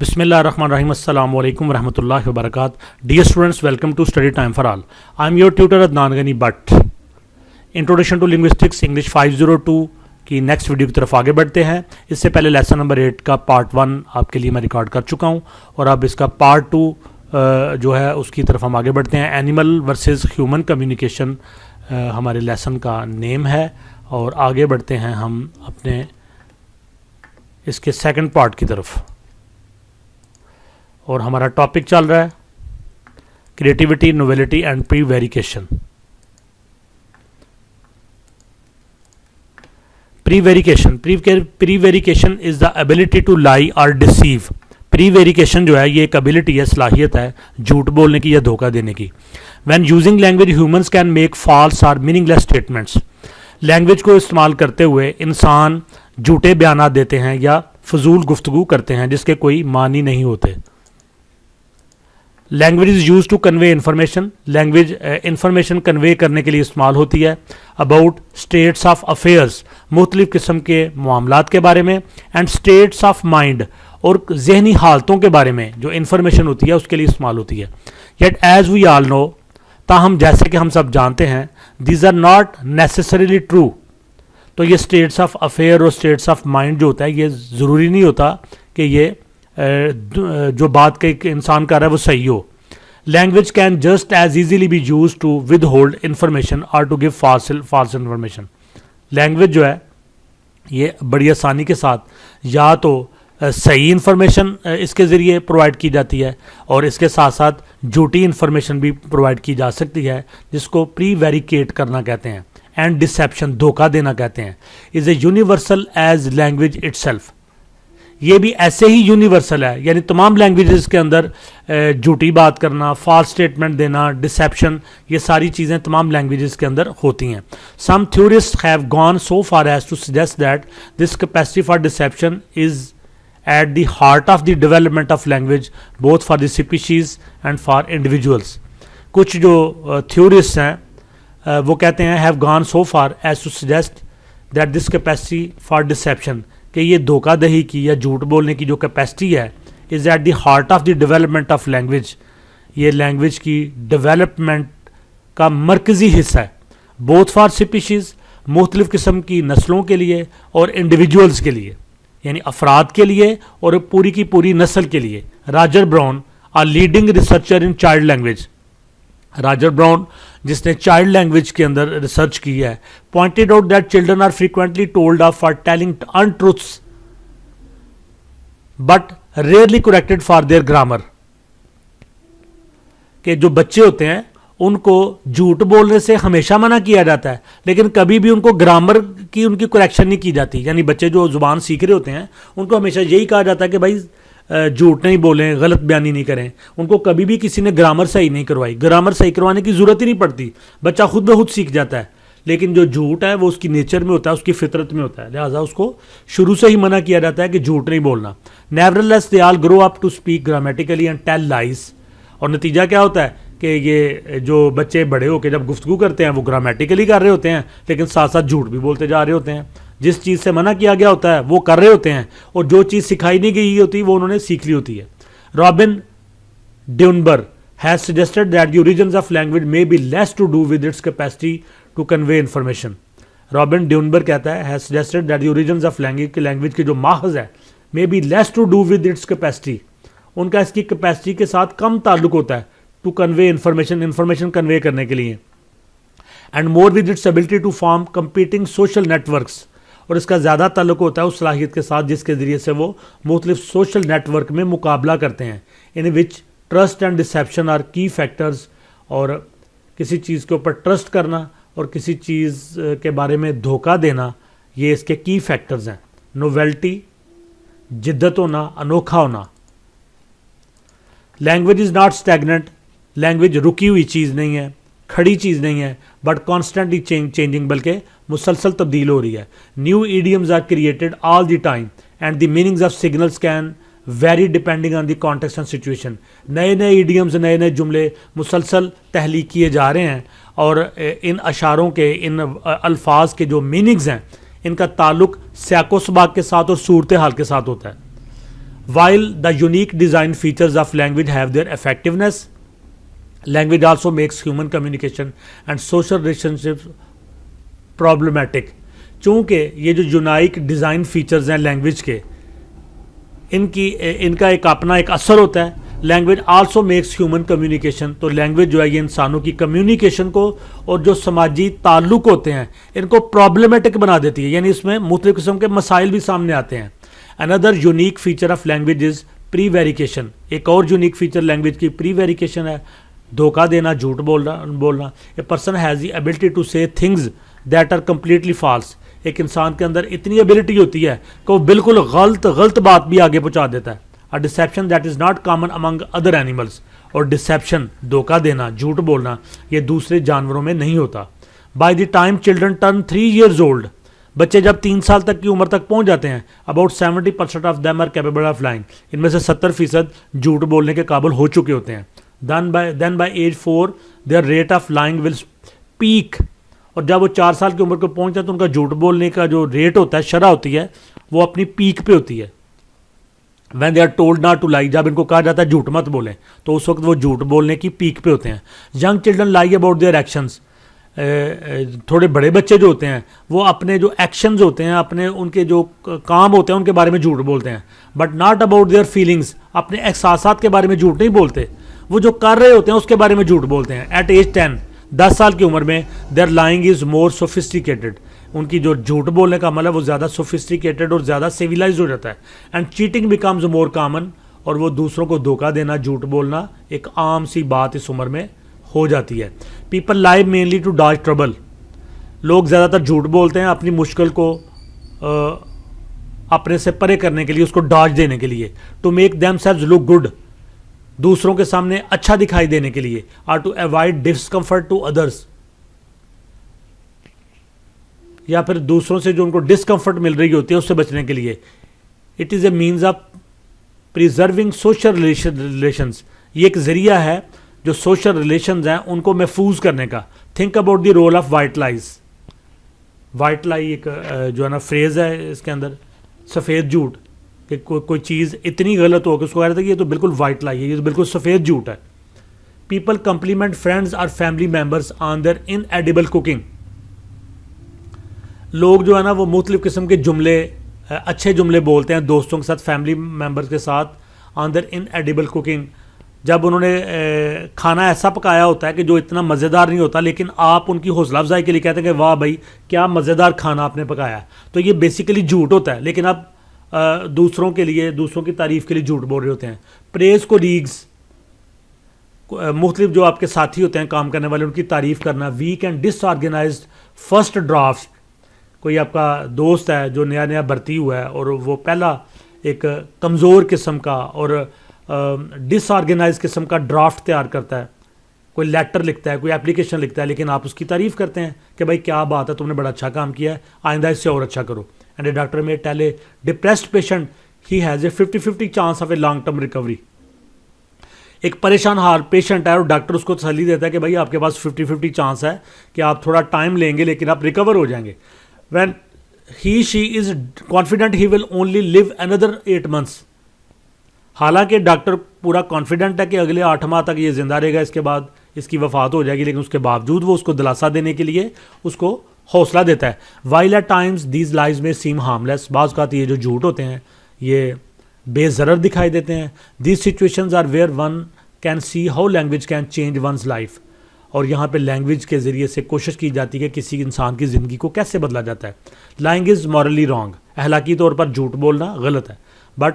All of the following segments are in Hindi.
Bismillahirrahmanirrahim. Assalamu alaikum warahmatullahi wabarakatuh. Dear students, welcome to Study Time for All. I am your tutor Adnan Ghani Bhatt. Introduction to linguistics English 502 की नेक्स्ट वीडियो की तरफ आगे बढ़ते हैं। इससे पहले लेसन नंबर 8 का पार्ट 1 आपके लिए मैं रिकॉर्ड कर चुका हूं और अब इसका पार्ट 2 जो है उसकी तरफ हम आगे बढ़ते हैं। एनिमल वर्सेस ह्यूमन कम्युनिकेशन हमारे लेसन का नेम है और आगे बढ़ते हैं हम अपने इसके सेकंड पार्ट की तरफ। और हमारा टॉपिक चल रहा है creativity, novelty and prevarication. Prevarication is the ability to lie or deceive. प्रीवेरिकेशन जो है ये एक एबिलिटी है, सलाहियत है झूठ बोलने की या धोखा देने की। When using language humans can make false or meaningless statements. Language को इस्तेमाल करते हुए इंसान झूठे बयान देते हैं या फजूल गुफ्तगू करते हैं जिसके कोई मानी नहीं होते। Language is use to convey information. Language information convey करने के लिए इस्तेमाल होती है। अबाउट स्टेट्स ऑफ अफेयर्स, मुख्तलिफ़ किस्म के मामलात के बारे में। एंड स्टेट्स ऑफ माइंड, और जहनी हालतों के बारे में जो इंफॉर्मेशन होती है उसके लिए इस्तेमाल होती है। Yet as we all know, ताहम जैसे कि हम सब जानते हैं, these are not necessarily true. तो ये स्टेट्स ऑफ अफेयर और स्टेट्स ऑफ माइंड जो होता है ये ज़रूरी नहीं होता कि ये जो बात के इंसान कर रहा है वो सही हो। Language can just as easily be use to withhold information और to give false information. Language जो है ये बड़ी आसानी के साथ या तो सही इंफॉर्मेशन इसके ज़रिए प्रोवाइड की जाती है और इसके साथ साथ झूठी इंफॉर्मेशन भी प्रोवाइड की जा सकती है, जिसको प्रीवेरिकेट करना कहते हैं। एंड डिसेप्शन, धोखा देना कहते हैं। Is a universal age language itself. ये भी ऐसे ही यूनिवर्सल है, यानी तमाम लैंग्वेजेस के अंदर झूठी बात करना, फॉल्स स्टेटमेंट देना, डिसेप्शन, ये सारी चीज़ें तमाम लैंग्वेजेस के अंदर होती हैं। Some theorists have gone so far as to suggest that this capacity for deception is at the heart of the development of language both for the species and for individuals. कुछ जो थ्योरिस्ट्स हैं वो कहते हैं have gone so far as to suggest that this capacity for deception, कि ये धोखाधही की या झूठ बोलने की जो कैपेसिटी है is eight the heart of the development of language. ये लैंग्वेज की डेवलपमेंट का मरकज़ी हिस्सा है, बोथ फॉर स्पीशीज़, मुख्तलिफ़ किस्म की नस्लों के लिए, और इंडिविजुअल्स के लिए, यानी अफराद के लिए और पूरी की पूरी नस्ल के लिए। Roger Brown, a leading researcher in child language, Roger Brown जिसने चाइल्ड लैंग्वेज के अंदर रिसर्च की है, pointed out that children are frequently told off for telling untruths but rarely corrected for their grammar. कि जो बच्चे होते हैं उनको झूठ बोलने से हमेशा मना किया जाता है, लेकिन कभी भी उनको ग्रामर की उनकी करेक्शन नहीं की जाती। यानी बच्चे जो जुबान सीख रहे होते हैं उनको हमेशा यही कहा जाता है कि भाई झूठ नहीं बोलें, गलत बयानी नहीं करें। उनको कभी भी किसी ने ग्रामर सही नहीं करवाई। ग्रामर सही करवाने की ज़रूरत ही नहीं पड़ती, बच्चा खुद ब खुद सीख जाता है। लेकिन जो झूठ है वो उसकी नेचर में होता है, उसकी फितरत में होता है, लिहाजा उसको शुरू से ही मना किया जाता है कि झूठ नहीं बोलना। Nevertheless they all grow up to speak grammatically and tell lies. और नतीजा क्या होता है कि ये जो बच्चे बड़े होकर जब गुफ्तगू करते हैं वो ग्रामेटिकली कर रहे होते हैं, लेकिन साथ साथ झूठ भी बोलते जा रहे होते हैं। जिस चीज़ से मना किया गया होता है वो कर रहे होते हैं, और जो चीज़ सिखाई नहीं गई होती वो उन्होंने सीख ली होती है। Robin Dunbar has suggested that the origins of language may be less to do with its capacity to convey information. Robin Dunbar कहता है has suggested that the origins of language की जो माहज़ है may be less to do with its capacity, उनका इसकी कैपेसिटी के साथ कम ताल्लुक होता है टू कन्वे इंफॉर्मेशन कन्वे करने के लिए, and more with its ability to form competing social networks, और इसका ज़्यादा ताल्लुक होता है उस सलाहियत के साथ जिसके ज़रिए से वो मुख्तलिफ सोशल नेटवर्क में मुकाबला करते हैं। इन विच ट्रस्ट एंड डिसेप्शन आर की फैक्टर्स। और किसी चीज़ के ऊपर ट्रस्ट करना और किसी चीज़ के बारे में धोखा देना, ये इसके की फैक्टर्स हैं। नोवेल्टी, जिद्दत होना, अनोखा होना। Language is not stagnant. Language रुकी हुई चीज़ नहीं है, खड़ी चीज़ नहीं है, बट कॉन्स्टेंटली चेंजिंग, बल्कि मुसलसल तब्दील हो रही है। New idioms are created all the time and the meanings of signals can vary depending on the context and situation. नए नए ईडियम्स, नए नए जुमले मुसलसल तहलीक किए जा रहे हैं, और इन अशारों के, इन अल्फाज के जो मीनिंग्स हैं इनका ताल्लुक सियाको सबाक के साथ और सूरत हाल के साथ होता है। While the unique design features of language have their effectiveness, language also makes human communication and social relationships problematic. चूँकि ये जो यूनाइक डिज़ाइन फीचर्स हैं लैंग्वेज के, इनका एक अपना एक असर होता है. Language also makes human communication, तो लैंग्वेज जो है ये इंसानों की कम्युनिकेशन को और जो समाजी ताल्लुक होते हैं इनको प्रॉब्लमेटिक बना देती है, यानी इसमें मुख्तलिफ किस्म के मसाइल भी सामने आते हैं. Another unique feature of language is prevarication. एक और यूनिक फीचर लैंग्वेज की प्री वेरिकेशन है, धोखा देना, झूठ बोलना. A person has the ability to say things that are completely false. एक इंसान के अंदर इतनी एबिलिटी होती है कि वो बिल्कुल गलत बात भी आगे पहुंचा देता है. A deception that is not common among other animals. और डिसेप्शन, धोखा देना, झूठ बोलना, ये दूसरे जानवरों में नहीं होता. By the time children turn 3 years old, बच्चे जब 3 साल तक की उम्र तक पहुंच जाते हैं, about 70% of them are capable of lying. इनमें से 70% झूठ बोलने के काबिल हो चुके होते हैं. Then by age 4 their rate of lying will peak. और जब वो 4 साल की उम्र को पहुंच जाए तो उनका झूठ बोलने का जो रेट होता है, शरह होती है, वो अपनी पीक पे होती है. When they are told not to lie, जब इनको कहा जाता है झूठ मत बोलें, तो उस वक्त वो झूठ बोलने की पीक पे होते हैं. Young children lie about their actions. थोड़े बड़े बच्चे जो होते हैं वो अपने जो एक्शंस होते हैं, अपने उनके जो काम होते हैं उनके बारे में झूठ बोलते हैं. But not about their feelings. अपने एहसासात के बारे में झूठ नहीं बोलते, वो जो कर रहे होते हैं उसके बारे में झूठ बोलते हैं. एट एज 10, 10 साल की उम्र में their lying is more sophisticated. उनकी जो झूठ बोलने का अमल है वो ज़्यादा सोफिस्टिकेटेड और ज़्यादा सिविलाइज हो जाता है. And cheating becomes more common. और वो दूसरों को धोखा देना, झूठ बोलना एक आम सी बात इस उम्र में हो जाती है. People lie mainly to dodge trouble. लोग ज़्यादातर झूठ बोलते हैं अपनी मुश्किल को अपने से परे करने के लिए, उसको डॉज देने के लिए. To make themselves look good, दूसरों के सामने अच्छा दिखाई देने के लिए. Or to avoid discomfort to others, या फिर दूसरों से जो उनको डिस्कम्फर्ट मिल रही होती है उससे बचने के लिए. It is a means of preserving social relations. ये एक जरिया है जो सोशल रिलेशंस हैं उनको महफूज करने का. Think about the role of white lies. White lie एक जो है ना फ्रेज है, इसके अंदर सफ़ेद झूठ, कि कोई चीज़ इतनी गलत हो कि उसको कह रहे थे कि ये तो बिल्कुल वाइट लाई है, ये तो बिल्कुल सफ़ेद झूठ है. पीपल कंप्लीमेंट फ्रेंड्स और family members on their इनएडिबल cooking. लोग जो है ना वो मुख्तलिफ़ किस्म के जुमले, अच्छे जुमले बोलते हैं दोस्तों के साथ, फैमिली मेम्बर्स के साथ, ऑन देयर इनएडिबल कुकिंग. जब उन्होंने खाना ऐसा पकाया होता है कि जो इतना मज़ेदार नहीं होता, लेकिन आप उनकी हौसला अफजाई के लिए कहते हैं कि वाह भाई क्या मज़ेदार खाना आपने पकाया, तो ये बेसिकली झूठ होता है. लेकिन आप दूसरों के लिए, दूसरों की तारीफ़ के लिए झूठ बोल रहे होते हैं. प्रेज को लीग्स, मुख्तलिफ जो आपके साथी होते हैं काम करने वाले, उनकी तारीफ़ करना. Weak and disorganized first draft. कोई आपका दोस्त है जो नया नया भर्ती हुआ है और वो पहला एक कमज़ोर किस्म का और डिसऑर्गेनाइज किस्म का ड्राफ्ट तैयार करता है, कोई लेटर लिखता है, कोई एप्लीकेशन लिखता है, लेकिन आप उसकी तारीफ़ करते हैं कि भाई क्या बात है, तुमने बड़ा अच्छा काम किया है, आइंदा इससे और अच्छा करो. And a doctor may tell a depressed patient he has a 50-50 chance of a long term recovery. एक परेशान हाल पेशेंट है और डॉक्टर उसको तसल्ली देता है कि भाई आपके पास 50-50 चांस है कि आप थोड़ा टाइम लेंगे लेकिन आप रिकवर हो जाएंगे. When she is confident he will only live another 8 months. हालांकि डॉक्टर पूरा कॉन्फिडेंट है कि अगले 8 माह तक ये जिंदा रहेगा, इसके बाद इसकी वफात हो जाएगी, लेकिन उसके बावजूद वो उसको दिलासा देने के लिए उसको हौसला देता है. While at times these lies में सीम हार्मलेस. बाज़ औक़ात ये जो झूठ होते हैं ये बेज़रर दिखाई देते हैं. These situations are where one can see how language can change one's life. और यहाँ पे लैंग्वेज के ज़रिए से कोशिश की जाती है कि किसी इंसान की ज़िंदगी को कैसे बदला जाता है. Lying is morally wrong. अहलाकी तौर पर झूठ बोलना गलत है. But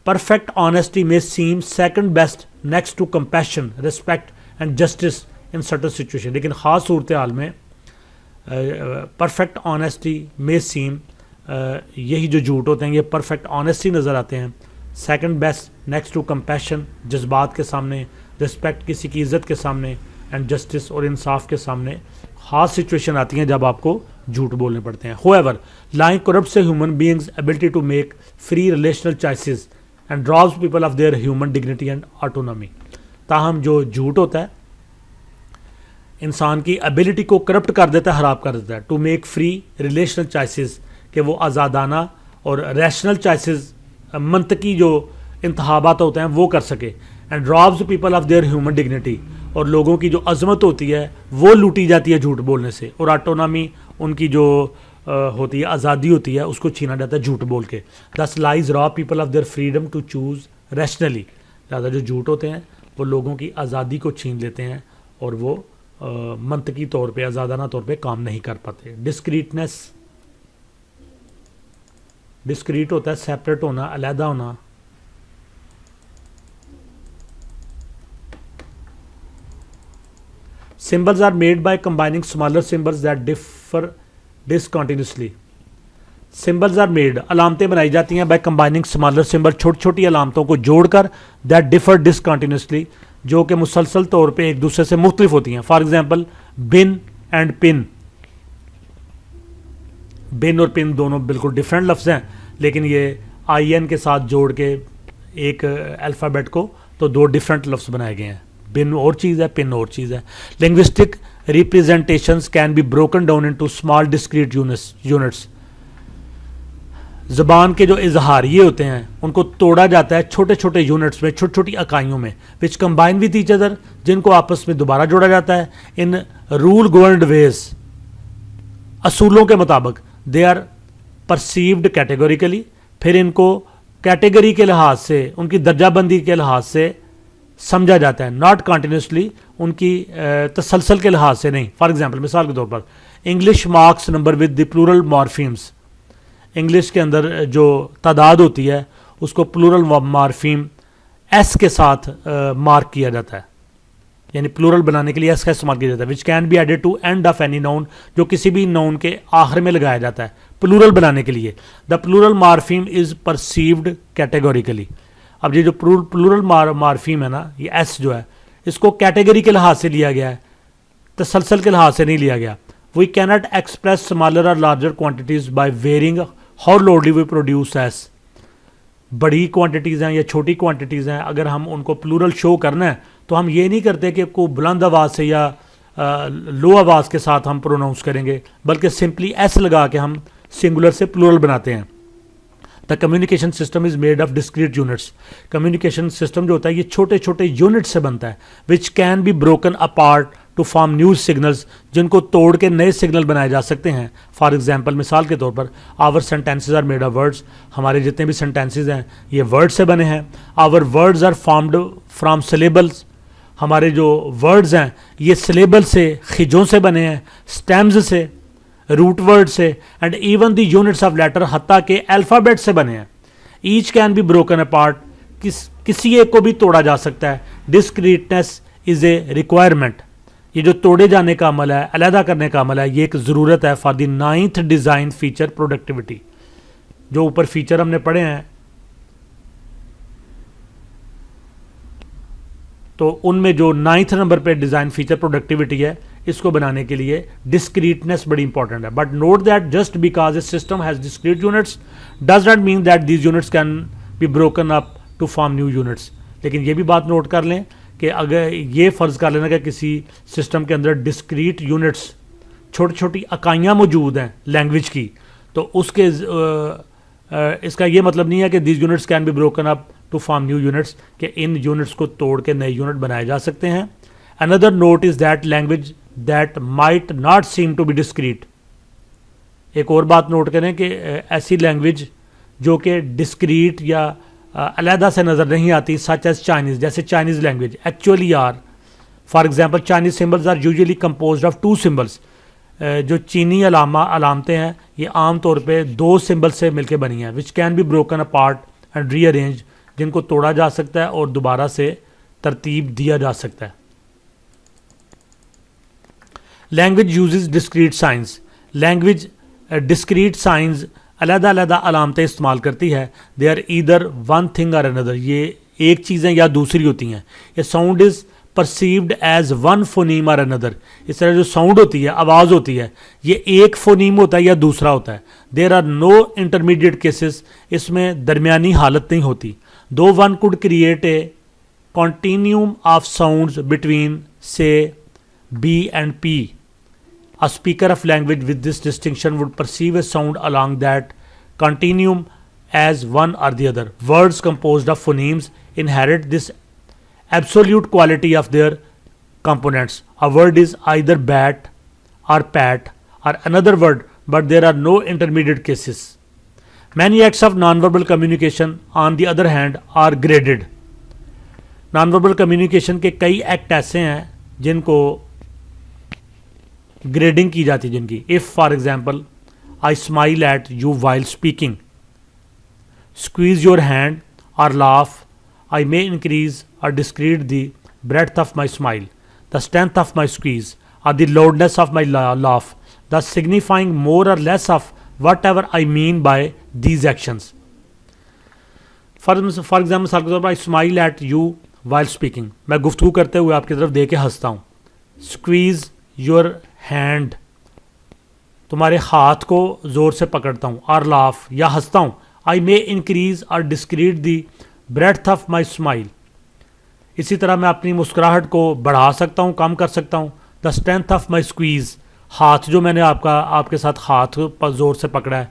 perfect honesty may seem second best next to compassion, respect and justice in certain situation. लेकिन ख़ास सूरत हाल में परफेक्ट ऑनेस्टी में सीम, यही जो झूठ होते हैं ये परफेक्ट ऑनेस्टी नज़र आते हैं. Second best next to compassion, जज्बात के सामने, रिस्पेक्ट किसी की इज़्ज़त के सामने, एंड जस्टिस और इंसाफ के सामने. ख़ास सिचुएशन आती हैं जब आपको झूठ बोलने पड़ते हैं. However lying corrupts a human beings ability to make free relational choices and robs people of their human dignity and autonomy. ताहम जो झूठ होता है इंसान की एबिलिटी को करप्ट कर देता है, ख़राब कर देता है. To make free relational choices, कि वो आज़ादाना और रैशनल चॉइसेस, मंतकी जो इंतखाबात होते हैं वो कर सके, and robes people of their human dignity, और लोगों की जो अजमत होती है वो लूटी जाती है झूठ बोलने से, और ऑटोनॉमी उनकी जो होती है, आज़ादी होती है, उसको छीना जाता है झूठ बोल के। Thus lies rob people of their freedom to choose rationally, ज़्यादा जो झूठ होते हैं वो लोगों की आज़ादी को छीन लेते हैं और वो मंतकी तौर पे, आज़ादाना तौर पे काम नहीं कर पाते। डिस्क्रीटनेस, डिस्क्रीट होता है सेपरेट होना, अलहदा होना। Symbols are made by combining smaller symbols that differ discontinuously. Symbols are made, अलामतें बनाई जाती हैं by combining smaller symbol, छोटी छोटी अलामतों को जोड़कर, that differ discontinuously, जो कि मुसलसल तौर पे एक दूसरे से मुख्तलिफ होती हैं। For example bin and pin, bin और पिन दोनों बिल्कुल डिफरेंट लफ्ज़ हैं, लेकिन ये आई एन के साथ जोड़ के एक अल्फ़ाबेट को तो दो डिफरेंट लफ्ज़ बनाए गए हैं। बिन और चीज़ है, पिन और चीज़ है। Linguistic representations can be broken down into small discrete units. ज़बान के जो इजहार ये होते हैं उनको तोड़ा जाता है छोटे छोटे यूनिट्स में, छोटी छोटी इकाइयों में, विच कंबाइन विद ईच अदर, जिनको आपस में दोबारा जोड़ा जाता है इन रूल गवर्नड वेज, असूलों के मुताबिक। दे आर परसीव्ड कैटेगोरिकली, फिर इनको कैटेगरी के लिहाज से, उनकी दर्जाबंदी के लिहाज से समझा जाता है, नॉट कॉन्टीन्यूसली, उनकी तसलसल के लिहाज से नहीं। फॉर एग्जाम्पल, मिसाल के तौर पर English marks number with the plural morphemes, English के अंदर जो तादाद होती है उसको प्लूरल मॉर्फीम एस के साथ मार्क किया जाता है, यानी प्लूरल बनाने के लिए एस का इस्तेमाल किया जाता है। Which can be added to end of any noun, जो किसी भी नाउन के आखिर में लगाया जाता है प्लूरल बनाने के लिए। The plural morpheme is perceived categorically. अब ये जो प्लूरल मॉर्फीम है ना, ये एस जो है, इसको कैटेगरी के लिहाज से लिया गया है, तसलसल के लिहाज से नहीं लिया गया। वी कैनॉट एक्सप्रेस स्मॉलर और larger quantities by varying how loudly we produce s. बड़ी क्वांटिटीज़ हैं या छोटी क्वांटिटीज़ हैं, अगर हम उनको प्लूरल शो करना है तो हम ये नहीं करते कि को बुलंद आवाज़ से या लो आवाज़ के साथ हम प्रोनाउंस करेंगे, बल्कि सिंपली एस लगा के हम सिंगुलर से प्लूरल बनाते हैं। The communication system is made of discrete units. Communication system जो होता है ये छोटे छोटे यूनिट से बनता है, which can be broken apart to form new signals, जिनको तोड़ के नए सिग्नल बनाए जा सकते हैं। फॉर एग्जाम्पल, मिसाल के तौर पर our sentences are made of words, हमारे जितने भी सेंटेंसेज हैं ये वर्ड से बने हैं। Our words are formed from syllables, हमारे जो वर्ड्स हैं ये सिलेबल से, खिजों से बने हैं, स्टेम्स से, रूट वर्ड से, and even the units of letter, हत्ता के अल्फ़ाबेट से बने हैं। Each can be broken apart, किसी एक को भी तोड़ा जा सकता है। डिस्क्रीटनेस इज ए रिक्वायरमेंट, ये जो तोड़े जाने का अमल है, अलहदा करने का अमल है, ये एक ज़रूरत है for the 9th design feature productivity. जो ऊपर फीचर हमने पढ़े हैं तो उनमें जो 9th नंबर पे डिज़ाइन फीचर प्रोडक्टिविटी है, इसको बनाने के लिए डिस्क्रीटनेस बड़ी इंपॉर्टेंट है। But note that just because a system has discrete units does not mean that these units can be broken up to form new units. लेकिन ये भी बात नोट कर लें कि अगर ये फ़र्ज़ कर लेना कि किसी सिस्टम के अंदर डिस्क्रीट यूनिट्स, छोटी छोटी इकाइयाँ मौजूद हैं लैंग्वेज की, तो उसके इसका ये मतलब नहीं है कि these units can be broken up to form new units, कि इन यूनिट्स को तोड़ के नए यूनिट बनाए जा सकते हैं। Another note is that language that might not seem to be discrete. एक और बात नोट करें कि ऐसी लैंग्वेज जो कि डिस्क्रीट या अलहदा से नज़र नहीं आती, सच एज चाइनीज़, जैसे Chinese language actually are. For example, Chinese symbols are usually composed of 2 symbols. जो चीनी अलामतें हैं ये आम तौर पे 2 सिम्बल से मिलकर बनी हैं, विच can be broken apart and rearrange, जिनको तोड़ा जा सकता है और दोबारा से तरतीब दिया जा सकता है। Language uses discrete signs, language discrete signs अलहदा अलहदा अलामतें इस्तेमाल करती है। They are either one thing or another, ये एक चीज़ें या दूसरी होती हैं। A sound is perceived as one phoneme or another, इस तरह जो साउंड होती है, आवाज़ होती है, ये एक फोनीम होता है या दूसरा होता है। There are no intermediate cases, इसमें दरमियानी हालत नहीं होती। Though one could create a continuum of sounds between say B and P, a speaker of language with this distinction would perceive a sound along that continuum as one or the other. Words composed of phonemes inherit this absolute quality of their components. A word is either bat or pat or another word, but there are no intermediate cases. Many acts of nonverbal communication, on the other hand, are graded. Nonverbal communication के कई एक्ट ऐसे हैं जिनको ग्रेडिंग की जाती है जिनकी. If for example I smile at you while speaking, squeeze your hand or laugh, I may increase or decrease the breadth of my smile, the strength of my squeeze or the loudness of my laugh, the signifying more or less of whatever I mean by these actions. For example I smile at you while speaking, मैं गुफ्तगू करते हुए आपकी तरफ देख के हंसता हूँ. स्क्वीज योर हैंड, तुम्हारे हाथ को ज़ोर से पकड़ता हूँ. और लाफ, या हंसता हूँ. आई may increase or discrete the breadth of my smile, इसी तरह मैं अपनी मुस्कुराहट को बढ़ा सकता हूँ, कम कर सकता हूँ. The strength of my squeeze, हाथ जो मैंने आपके साथ हाथ पर ज़ोर से पकड़ा है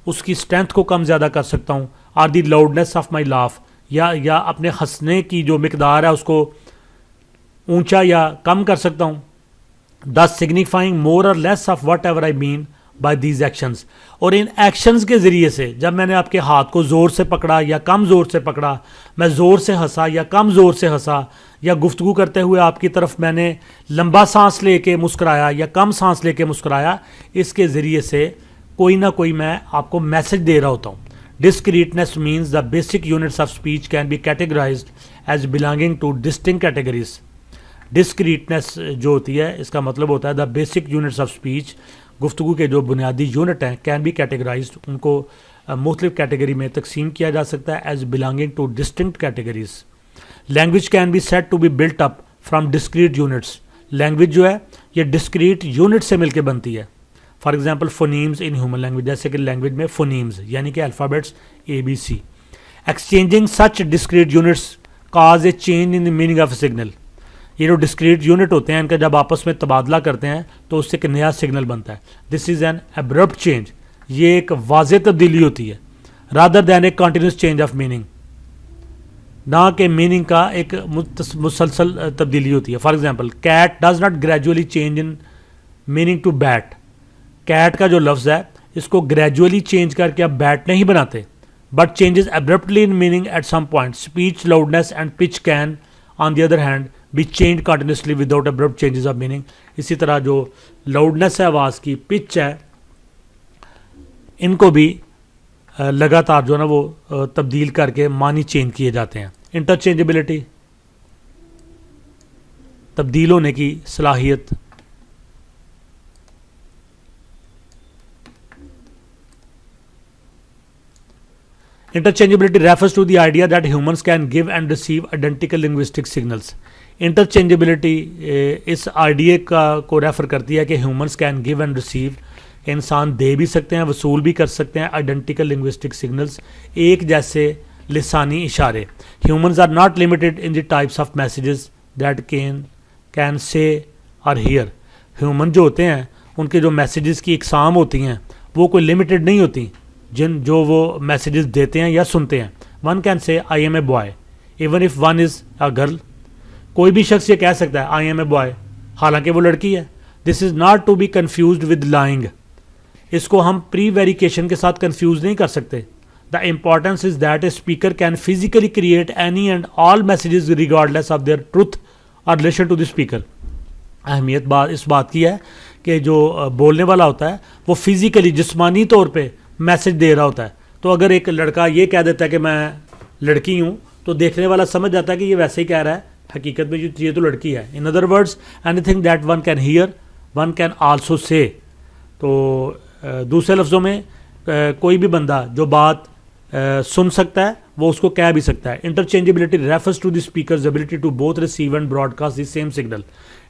उसकी स्ट्रेंथ को कम ज़्यादा कर सकता हूँ. Or the loudness of my laugh, या अपने हंसने की जो मिकदार है उसको ऊंचा या कम कर सकता हूँ. The signifying more or less of whatever I mean by these actions, और इन एक्शंस के ज़रिए से जब मैंने आपके हाथ को ज़ोर से पकड़ा या कम ज़ोर से पकड़ा, मैं ज़ोर से हंसा या कम ज़ोर से हंसा, या गुफ्तगू करते हुए आपकी तरफ मैंने लंबा सांस लेके मुस्कुराया या कम सांस लेके मुस्कुराया, इसके ज़रिए से कोई ना कोई मैं आपको मैसेज दे रहा होता हूँ. Discreteness means the basic units of speech can be categorized as belonging to distinct categories. Discreteness जो होती है इसका मतलब होता है the basic units of speech, गुफ्तगू के जो बुनियादी यूनिट हैं can be categorized, उनको मुख्तलिफ कैटेगरी में तकसीम किया जा सकता है as belonging to distinct categories. Language can be said to be built up from discrete units. Language जो है ये discrete unit से मिलकर बनती है. For example phonemes in human language, जैसे कि लैंग्वेज में फोनीम्स यानी कि alphabets ABC. Exchanging such discrete units cause A change in the meaning of A signal. ये जो डिस्क्रीट यूनिट होते हैं इनका जब आपस में तबादला करते हैं तो उससे एक नया सिग्नल बनता है. This is an abrupt change, ये एक वाज़ेह तब्दीली होती है, rather than a continuous change of meaning, ना कि मीनिंग का एक मुसलसल तब्दीली होती है. For example cat does not gradually change in meaning to bat. Cat का जो लफ्ज़ है इसको ग्रेजुअली चेंज करके आप बैट नहीं बनाते, but changes abruptly in meaning at some point. Speech loudness and pitch can on the other hand be change continuously without abrupt changes of meaning. इसी तरह जो लाउडनेस है आवाज़ की, पिच है, इनको भी लगातार जो है ना वो तब्दील करके मानी चेंज किए जाते हैं. इंटरचेंजेबिलिटी, तब्दील होने की सलाहियत. Interchangeability refers to the idea that humans can give and receive identical linguistic signals. Interchangeability इस आइडिया को रेफर करती है कि humans can give and receive, इंसान दे भी सकते हैं, वसूल भी कर सकते हैं आइडेंटिकल लिंग्विस्टिक सिग्नल्स, एक जैसे लिसानी इशारे. Humans are not limited in the types of messages that can say or here. Human जो होते हैं उनके जो मैसेजेस की इकसाम होती हैं वो कोई लिमिटेड नहीं होती जो वो मैसेजेस देते हैं या सुनते हैं. One can say I am a boy even if one is a girl. कोई भी शख्स ये कह सकता है आई एम ए बॉय हालांकि वो लड़की है. This is not to be confused with lying. इसको हम प्री वेरिफिकेशन के साथ कन्फ्यूज नहीं कर सकते. The importance is that a speaker can physically create any and all messages regardless of their truth और रिलेशन टू द स्पीकर. अहमियत इस बात की है कि जो बोलने वाला होता है वो फिजिकली जिस्मानी तौर पर मैसेज दे रहा होता है. तो अगर एक लड़का ये कह देता है कि मैं लड़की हूँ तो देखने वाला समझ जाता है कि ये वैसे ही कह रहा है, हकीकत में ये तो लड़की है. In other words anything that one can hear one can also say. तो दूसरे लफ्ज़ों में कोई भी बंदा जो बात सुन सकता है वो उसको कह भी सकता है. Interchangeability refers to the speaker's ability to both receive and broadcast the same signal.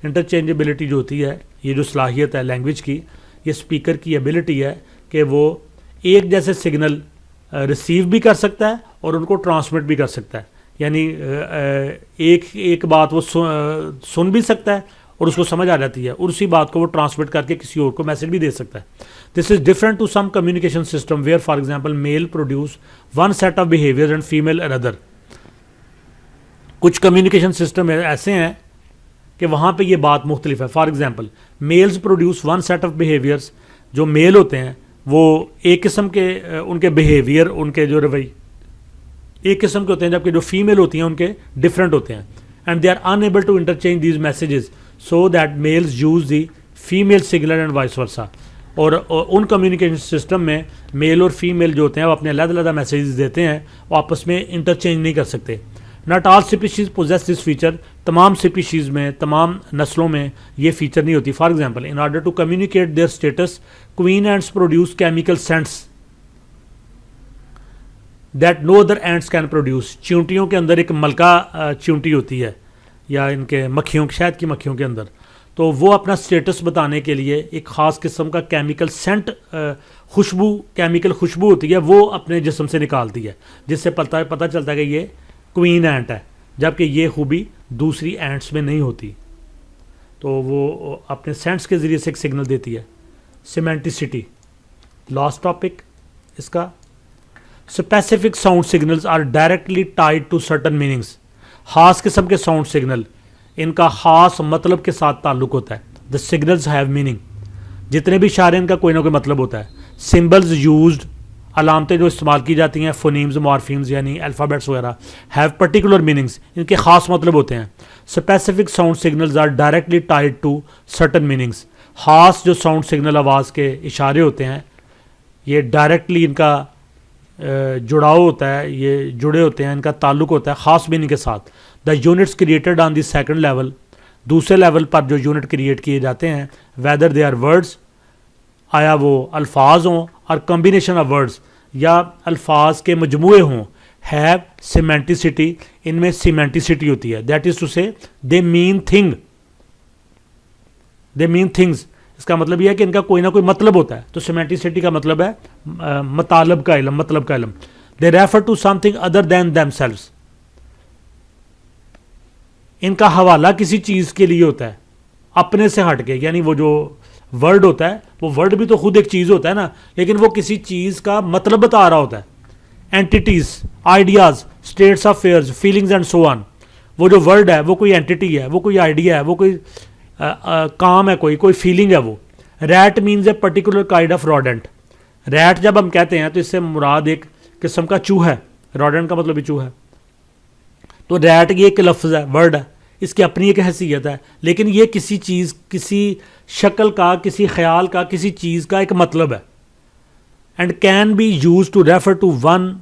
Interchangeability जो होती है, ये जो सलाहियत है लैंग्वेज की, ये स्पीकर की एबिलिटी है कि वो एक जैसे सिग्नल रिसीव भी कर सकता है और उनको ट्रांसमिट भी कर सकता है. यानी एक बात वो सुन भी सकता है और उसको समझ आ जाती है और उसी बात को वो ट्रांसमिट करके किसी और को मैसेज भी दे सकता है. This is different to some communication system where for example male produce one set of behaviour and female another. कुछ कम्युनिकेशन सिस्टम ऐसे हैं कि वहाँ पे ये बात मुख्तलिफ है. For example males produce one set of behaviours. जो मेल होते हैं वो एक किस्म के उनके बिहेवियर, उनके जो रवैये एक किस्म के होते हैं, जबकि जो फीमेल होती हैं उनके डिफरेंट होते हैं. And they are unable to interchange these messages so that males use the female signal and vice versa. और उन कम्युनिकेशन सिस्टम में मेल और फीमेल जो होते हैं वो अपने अलग-अलग मैसेजेस देते हैं, वो आपस में इंटरचेंज नहीं कर सकते. Not all species possess this feature. तमाम स्पीशीज़ में, तमाम नस्लों में ये फीचर नहीं होती. For example in order to communicate their status queen ants produce chemical scents that no other ants can produce. चींटियों के अंदर एक मलका चींटी होती है, या इनके मक्खियों, शहद की मक्खियों के अंदर, तो वो अपना स्टेटस बताने के लिए एक ख़ास किस्म का केमिकल सेंट, खुशबू, केमिकल खुशबू होती है, वो अपने जिस्म से निकालती है, जिससे पता चलता है कि ये क्वीन एंट है, जबकि ये खूबी दूसरी एंट्स में नहीं होती. तो वो अपने सेंट्स के ज़रिए से एक सिग्नल देती है. सिमेंटिसिटी लास्ट टॉपिक इसका. Specific sound signals are directly tied to certain meanings. ख़ास किस्म के साउंड सिग्नल, इनका ख़ास मतलब के साथ ताल्लुक़ होता है. The signals have meaning. जितने भी इशारे इनका कोई ना कोई मतलब होता है. सिम्बल्स यूज्ड, अलामतें जो इस्तेमाल की जाती हैं, फोनीम्स, मॉर्फीम्स यानी अल्फ़ाबेट्स वगैरह, हैव पर्टिकुलर मीनिंग्स, इनके ख़ास मतलब होते हैं. Specific sound signals are directly tied to certain meanings. ख़ास जो साउंड सिग्नल, आवाज़ के इशारे होते हैं, ये डायरेक्टली इनका जुड़ाव होता है, ये जुड़े होते हैं, इनका ताल्लुक़ होता है ख़ास मीनिंग के साथ. The units created on the second level. दूसरे लेवल पर जो यूनिट क्रिएट किए जाते हैं, वेदर दे आर वर्ड्स, आया वो अल्फाज हों और कम्बिनेशन ऑफ वर्ड्स, या अल्फाज के मजमूए हों, हैव सिमेंटिसिटी. इनमें सिमेंटिसिटी होती है. दैट इज़ टू से they mean thing, they mean things. इसका मतलब यह है कि इनका कोई ना कोई मतलब होता है. तो सिमेंटिसिटी का मतलब है मतलब का इल्म, मतलब का इल्म. They refer to something other than themselves. इनका हवाला किसी चीज़ के लिए होता है अपने से हट के, यानी वो जो वर्ड होता है, वो वर्ड भी तो खुद एक चीज़ होता है ना, लेकिन वो किसी चीज़ का मतलब बता रहा होता है. Entities, ideas, states of affairs, feelings and so on. वो जो वर्ड है वो कोई एंटिटी है, वो कोई आइडिया है, वो कोई काम है, कोई फीलिंग है वो. Rat means a particular kind of rodent. Rat जब हम कहते हैं तो इससे मुराद एक किस्म का चूहा है. रॉडेंट का मतलब भी चूहा है. तो रैट ये एक लफ्ज़ है, वर्ड है, इसकी अपनी एक हैसियत है, लेकिन ये किसी चीज़, किसी शक्ल का, किसी ख्याल का, किसी चीज़ का एक मतलब है. And can be use to refer to one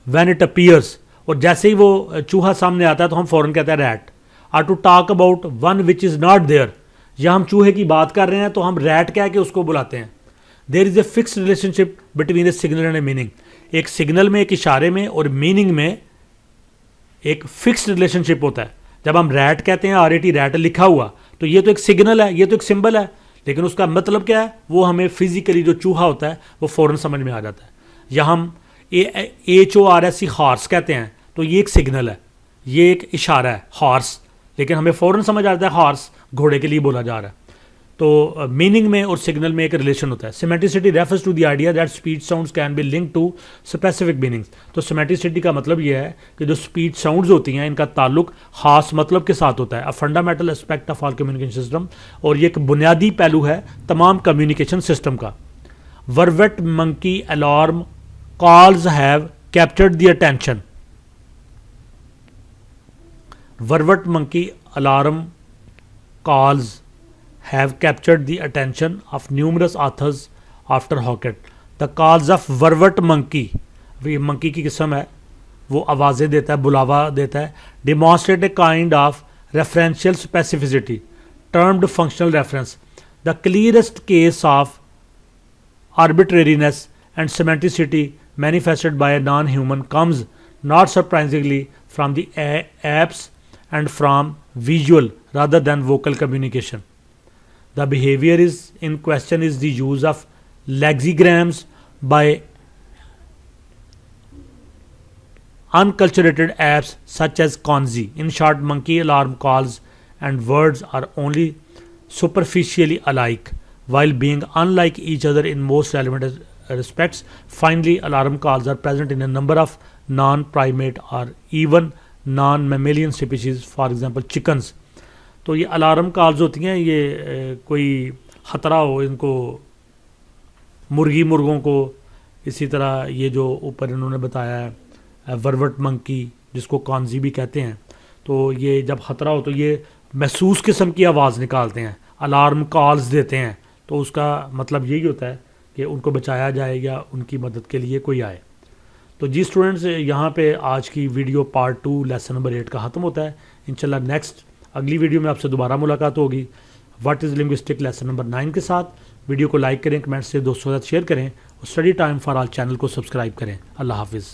when it appears. और जैसे ही वो चूहा सामने आता है तो हम फ़ौरन कहते हैं rat. Or to talk about one which is not there. या हम चूहे की बात कर रहे हैं तो हम रैट कह के उसको बुलाते हैं. There is a fixed relationship between a signal and a meaning. एक सिग्नल में, एक इशारे में और मीनिंग में एक फिक्स्ड रिलेशनशिप होता है. जब हम रैट कहते हैं, RAT रैट लिखा हुआ, तो ये तो एक सिग्नल है, ये तो एक सिंबल है, लेकिन उसका मतलब क्या है वो हमें फिजिकली जो चूहा होता है वो फ़ौरन समझ में आ जाता है. या हम HORS हॉर्स कहते हैं तो ये एक सिग्नल है, ये एक इशारा है, हॉर्स, लेकिन हमें फ़ौरन समझ आता है हॉर्स घोड़े के लिए बोला जा रहा है. तो मीनिंग में और सिग्नल में एक रिलेशन होता है. Semanticity refers to the idea that speech sounds can be link to specific meanings. तो सिमेंटिसिटी का मतलब यह है कि जो स्पीच साउंड्स होती हैं इनका ताल्लुक खास मतलब के साथ होता है. A fundamental aspect of all communication system. और ये एक बुनियादी पहलू है तमाम कम्युनिकेशन सिस्टम का. Vervet monkey alarm calls have captured the attention. Vervet monkey alarm calls have captured the attention of numerous authors after Hawkett. The calls of vervet monkey, ये मंकी की किस्म है, वो आवाज़ें देता है, बुलावा देता है. demonstrate a kind of referential specificity termed functional reference. The clearest case of arbitrariness and semanticity manifested by a non-human comes not surprisingly from the apes and from visual rather than vocal communication. The behavior is in question is the use of lexigrams by unculturated apes such as Konzi. In short, monkey alarm calls and words are only superficially alike while being unlike each other in most relevant respects. Finally, alarm calls are present in a number of non-primate or even non-mammalian species, for example chickens. तो ये अलार्म कॉल्स होती हैं, ये कोई ख़तरा हो इनको, मुर्गी मुर्गों को, इसी तरह ये जो ऊपर इन्होंने बताया है वर्वट मंकी जिसको कॉन्जी भी कहते हैं, तो ये जब ख़तरा हो तो ये महसूस किस्म की आवाज़ निकालते हैं, अलार्म कॉल्स देते हैं। तो उसका मतलब यही होता है कि उनको बचाया जाए या उनकी मदद के लिए कोई आए। तो जी स्टूडेंट्स, यहाँ पे आज की वीडियो पार्ट 2 लेसन नंबर 8 का ख़त्म होता है। इंशाल्लाह नेक्स्ट अगली वीडियो में आपसे दोबारा मुलाकात होगी what is linguistic lesson number 9 के साथ। वीडियो को लाइक करें, कमेंट से दोस्तों के साथ शेयर करें और study time for all channel को सब्सक्राइब करें। अल्लाह हाफिज़।